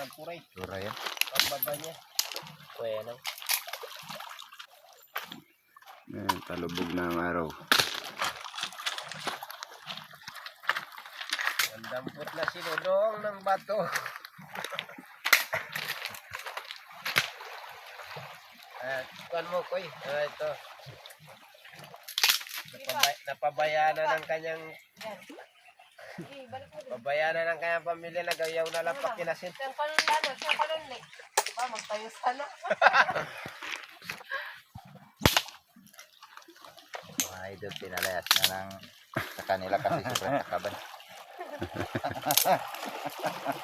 Puray. Puray yan. Pagbaba niya. Bueno. Ayan, talubog na ang araw. Ang dampot na sinudong ng bato. Kuan mo, Koy. Ito. Napabayaan na ng kanyang pabayaan na ng kanyang pamilya, nagayaw na lang pakinasin. Siyang kanon lik. Ba, magtayo sana. Mga idol, pinalayas na lang sa kanila kasi sobrang takaban.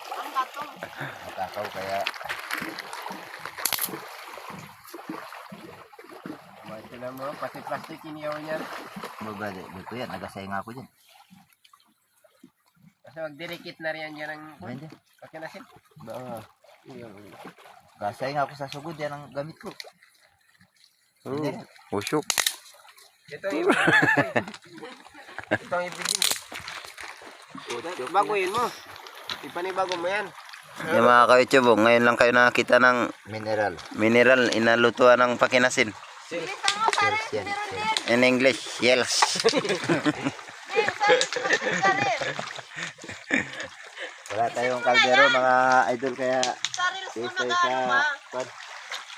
Ang katong. Matakaw kaya Sila mo, pati plastic iniyaw niyan. babali. Dito yan, nagasay nga ako dyan. Kasi magdirikit na riyan dyan ang Ganyan dyan. pakinasin. Gasay nga ako sa sugod, yan ang gamit ko. Usok. Ito yung ito ang ibigin mo. Baguhin mo. Ipanibago mo yan. Yung mga ka-YouTube, ngayon lang kayo nakakita ng Mineral. inalutuan ng pakinasin. Bilisan mo, pare. Yes, yan. Meron din. In English, yes. Wala tayong kaldero mga idol kaya Sa reels mo Stay nag-ano sa ba? kwan.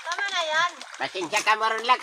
Tama na yan. Pasensya ka maroon lang.